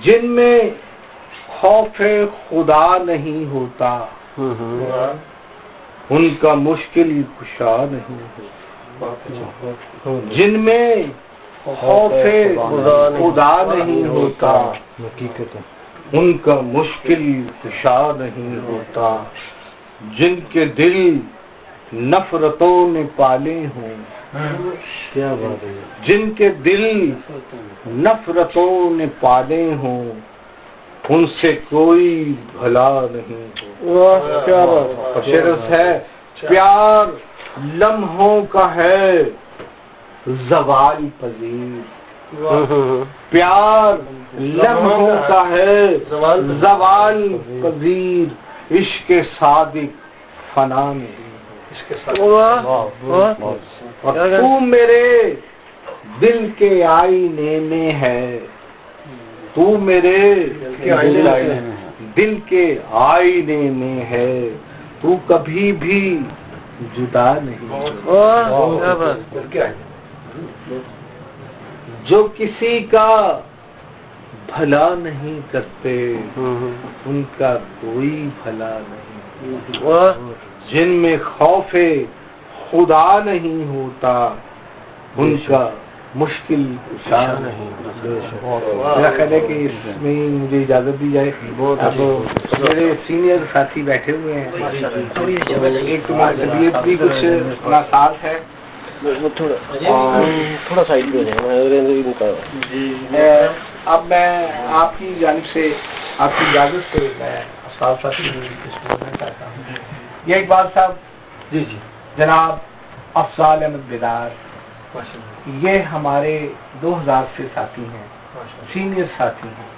جن میں خوف خدا نہیں ہوتا ان کا مشکل کشا نہیں ہوتا. جن میں خوف خدا نہیں ہوتا ان کا مشکل کشا نہیں ہوتا. جن کے دل نفرتوں نے پالے ہوں، کیا بات ہے، جن کے دل نفرتوں نے پالے ہوں ان سے کوئی بھلا نہیں ہو. شرط ہے پیار لمحوں کا ہے زوال پذیر، پیار لمحوں کا ہے زوال پذیر. عشق صادق فنا میں، اور تو میرے دل کے آئینے میں ہے، تو میرے دل کے آئینے میں ہے، تو کبھی بھی جدا نہیں. جو کسی کا بھلا نہیں کرتے ان کا کوئی بھلا نہیں. جن میں خوف خدا نہیں ہوتا ان کا مشکل کشا نہیں. میرا خیال ہے کہ اس میں مجھے اجازت دی جائے. اب میرے سینئر ساتھی بیٹھے ہوئے ہیں، ایک طبیعت بھی کچھ ناساز ہے، تھوڑا سائڈ پہ ہے. اب میں آپ کی جانب سے آپ کی اجازت سے میں استاد ساتھی بولنا چاہتا ہوں. یہ اقبال صاحب جی جی جناب افضال احمد بیدار، یہ ہمارے 2000 سے ساتھی ہیں، سینئر ساتھی ہیں،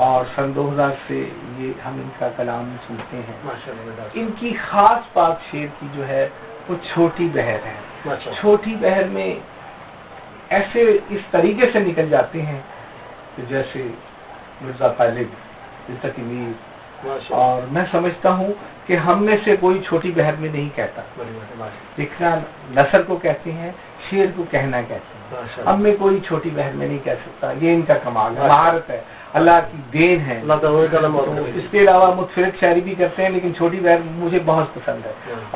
اور سن 2000 سے یہ ہم ان کا کلام سنتے ہیں. ان کی خاص بات شعر کی جو ہے وہ چھوٹی بہر ہے. چھوٹی بہر میں ایسے اس طریقے سے نکل جاتے ہیں کہ جیسے مرزا طالب، تقمیر، اور میں سمجھتا ہوں کہ ہم میں سے کوئی چھوٹی بہر میں نہیں کہتا. لکھنا نثر کو کہتے ہیں، شعر کو کہنا کہتے ہیں. ہم میں کوئی چھوٹی بہر میں نہیں کہہ سکتا. یہ ان کا کمال ہے، مہارت ہے، اللہ کی دین ہے. اس کے علاوہ متفرق شاعری بھی کرتے ہیں، لیکن چھوٹی بہر مجھے بہت پسند ہے.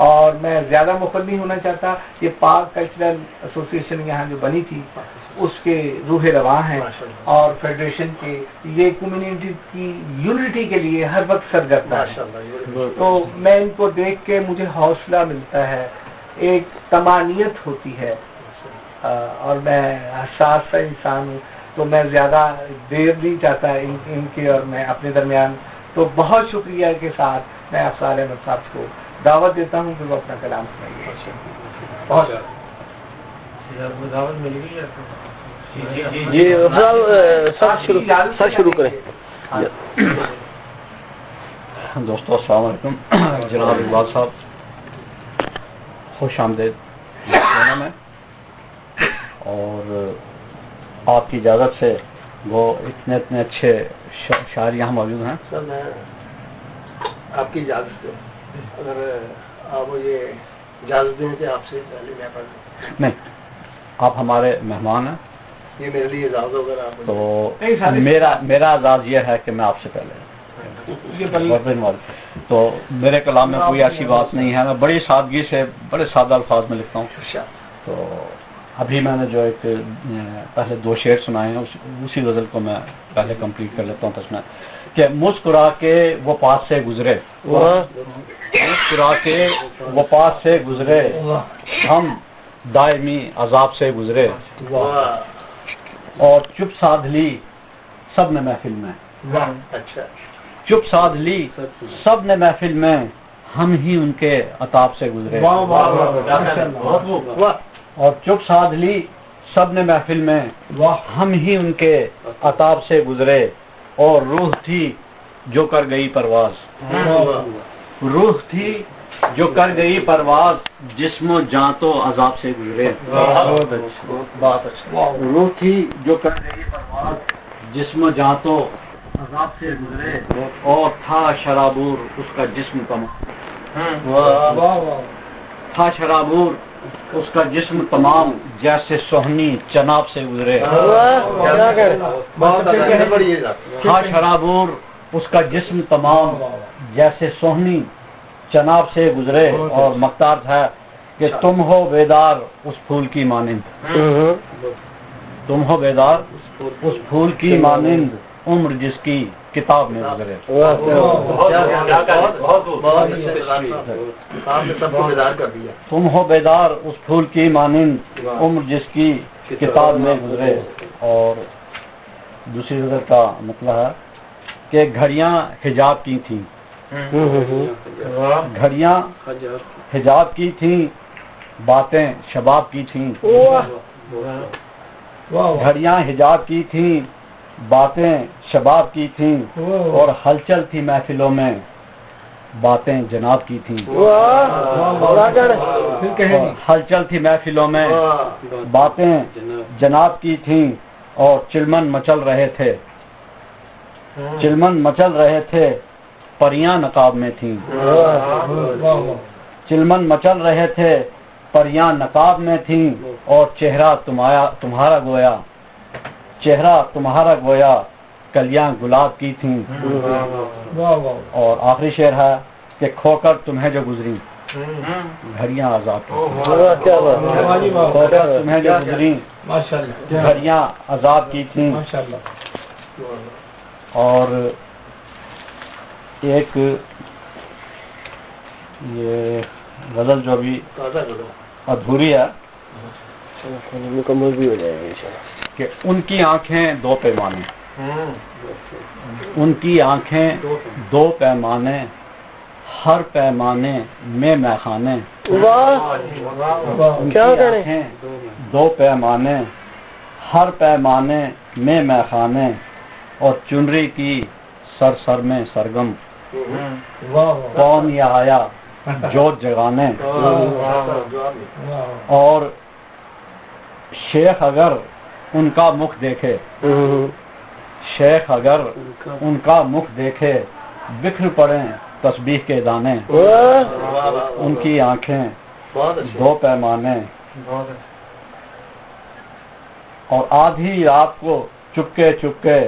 اور میں زیادہ مفت نہیں ہونا چاہتا. یہ پاک کلچرل ایسوسی یہاں جو بنی تھی اس کے روح رواں ہیں، اور فیڈریشن کے یہ کمیونٹی کی یونٹی کے لیے ہر وقت سرگردہ ہے. تو میں ان کو دیکھ کے مجھے حوصلہ ملتا ہے، ایک طمانیت ہوتی ہے. اور میں حساس سا انسان ہوں تو میں زیادہ دیر نہیں چاہتا ان کے اور میں اپنے درمیان. تو بہت شکریہ کے ساتھ میں افضال احمد صاحب کو دعوت دیتا ہوں کہ وہ اپنا کلام سنائیے. بہت دعوت مل گئی. جی سر شروع کریں. دوستو السلام علیکم. جناب اقبال صاحب خوش آمدید میں، اور آپ کی اجازت سے وہ اتنے اچھے شاعر یہاں موجود ہیں. سر میں آپ کی اجازت سے، اگر آپ مجھے اجازت دیں کہ آپ سے پہلے میں پڑھ لوں. نہیں، آپ ہمارے مہمان ہیں. یہ میرے لیے اعزاز ہوگا. آپ تو میرا اعزاز یہ ہے کہ میں آپ سے پہلے تو میرے کلام میں کوئی ایسی بات نہیں ہے. میں بڑی سادگی سے بڑے سادہ الفاظ میں لکھتا ہوں. تو ابھی میں نے جو ایک پہلے 2 شعر سنائے ہیں اسی غزل کو میں پہلے کمپلیٹ کر لیتا ہوں. تسمہ کہ مسکرا کے وہ پاس سے گزرے، مسکرا کے وہ پاس سے گزرے، ہم دائمی عذاب سے گزرے، اور چپ سادھ لی سب نے محفل میں. چپ سادھ لی سب نے محفل میں، ہم ہی ان کے عطاب سے گزرے. اور چپ سادھ لی سب نے محفل میں، ہم ہی ان کے عطاب سے گزرے. اور روح تھی جو کر گئی پرواز، روح تھی جو کر گئی پرواز، جسم و جاں تو عذاب سے گزرے. روح تھی جو کر گئی پرواز، جسم و جاں تو عذاب سے گزرے اور تھا شرابور اس کا جسم تمام، تھا شرابور اس کا جسم تمام جیسے سوہنی چناب سے گزرے، تھا شرابور اس کا جسم تمام جیسے سوہنی چناب سے گزرے، اور مختار تھا کہ تم ہو بیدار اس پھول کی مانند، تم ہو بیدار اس پھول کی مانند عمر جس کی کتاب میں گزرے۔ تم ہو بیدار اس پھول کی مانند عمر جس کی کتاب میں گزرے۔ اور دوسری نظر کا مطلب ہے کہ گھڑیاں حجاب کی تھیں، گھڑیاں حجاب کی تھیں، باتیں شباب کی تھیں، گھڑیاں حجاب کی تھیں، باتیں شباب کی تھیں، اور ہلچل تھی محفلوں میں، باتیں جناب کی تھیں، ہلچل تھی محفلوں میں، باتیں جناب کی تھیں، اور چلمن مچل رہے تھے، چلمن مچل رہے تھے، پریاں نقاب میں تھیں، چلمن مچل رہے تھے، پریاں نقاب میں تھیں، اور چہرہ تمہارا گویا، چہرہ تمہارا گویا کلیاں گلاب کی تھیں۔ اور آخری شعر ہے کہ کھو کر تمہیں جو گزری گھڑیاں عذاب کی، کھو کر تمہیں جو گزری گھڑیاں عذاب کی تھیں۔ اور ایک یہ غزل جو بھی ادھوری ہے مکمل بھی ہو جائے گی کہ ان کی آنکھیں دو پیمانے، ان کی آنکھیں دو پیمانے، ہر پیمانے میں میخانے، ان کی آنکھیں دو پیمانے، ہر پیمانے میں میخانے، اور چنری کی سر سر میں سرگم، کون یہ آیا جوت جگانے۔ اور شیخ اگر ان کا مکھ دیکھے، شیخ اگر ان کا مکھ دیکھے، بکھر پڑیں تسبیح کے دانے، ان کی آنکھیں دو پیمانے، اور آدھی رات کو چپکے چپکے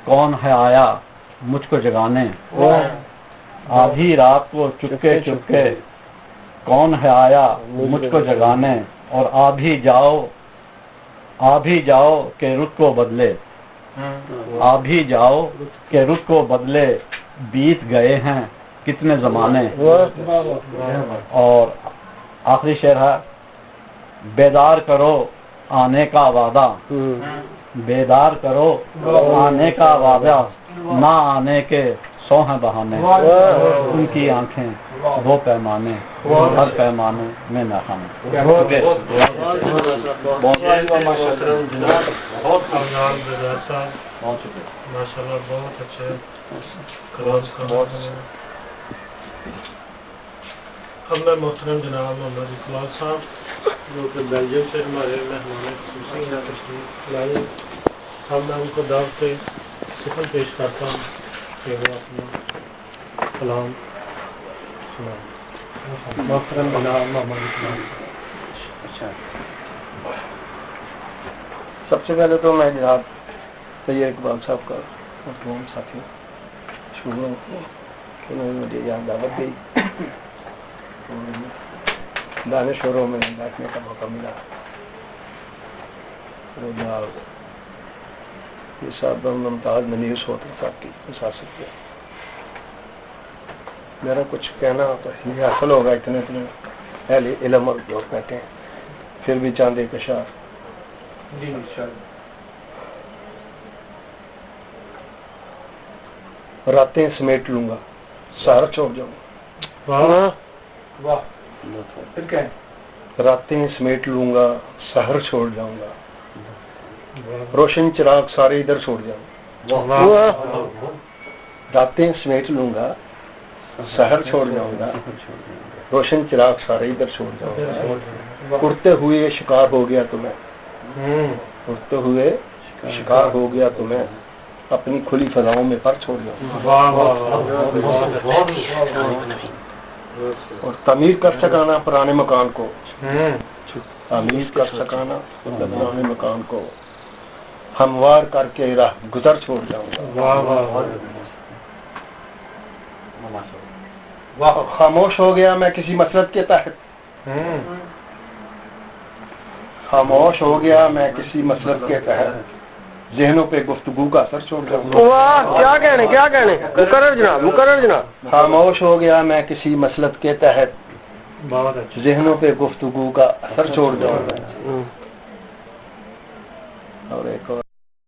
کون ہے آیا مجھ کو جگانے، آدھی رات کو چپکے چپکے کون ہے آیا مجھ کو جگانے، اور آ بھی جاؤ کہ رخ کو بدلے، آ بھی جاؤ کہ رخ کو بدلے، بیت گئے ہیں کتنے زمانے۔ اور آخری شعر ہے بیدار کرو آنے کا وعدہ، بیدار کرو آنے کا وعدہ، نہ آنے کے سو ہیں بہانے، ان کی آنکھیں دو پیمانے، ہر پیمانے میں ناکامی۔ بہت ماشاءاللہ، بہت اچھے اب میں محترم جناب محمد اقبال صاحب جو کہ بیلجیم سے ہمارے مہمان خصوصی ہیں تشریف لائے، اب میں ان کو دعوت سفر پیش کرتا ہوں کہ وہ اپنا کلام سنائیں۔ محترم جناب محمد اقبال۔ سب سے پہلے تو میں جناب سید اقبال صاحب کا تمام ساتھی شکر ہوں کہ انہوں نے مجھے یہاں دعوت دی اور دانش شوروں میں بیٹھنے کا موقع ملا۔ یہ صاحب ممتاز منیر سوتر صاحب کی مساست ہے۔ میرا کچھ کہنا تو یہ حاصل ہوگا، اتنے اہل علم اور لوگ بیٹھے ہیں، پھر بھی چاند ایک اشعار۔ جی انشاءاللہ۔ راتیں سمیٹ لوں گا، سہر چھوڑ جاؤں گا۔ واہ، پھر کیا ہے؟ راتیں سمیٹ لوں گا، سحر چھوڑ جاؤں گا، روشن چراغ سارے ادھر چھوڑ جاؤں گا۔ راتیں سمیٹ لوں گا، سحر چھوڑ جاؤں گا، روشن چراغ سارے ادھر چھوڑ جاؤں گا۔ اڑتے ہوئے شکار ہو گیا تمہیں، اڑتے ہوئے شکار ہو گیا تمہیں، اپنی کھلی فضاؤں میں پر چھوڑ جاؤں اور تعمیر کر سکانا پرانے مکان کو، تعمیر کر سکانا پرانے مکان کو ہموار کر کے راہ گزر چھوڑ جاؤں گا۔ خاموش ہو گیا میں کسی مسلط کے تحت، خاموش ہو گیا میں کسی مسلط کے تحت، ذہنوں پہ گفتگو کا اثر چھوڑ جاؤں گا۔ واہ، کیا کہنے مقرر جناب۔ خاموش ہو گیا میں کسی مسلط کے تحت، ذہنوں پہ گفتگو کا اثر چھوڑ جاؤں گا۔ اور ایک اور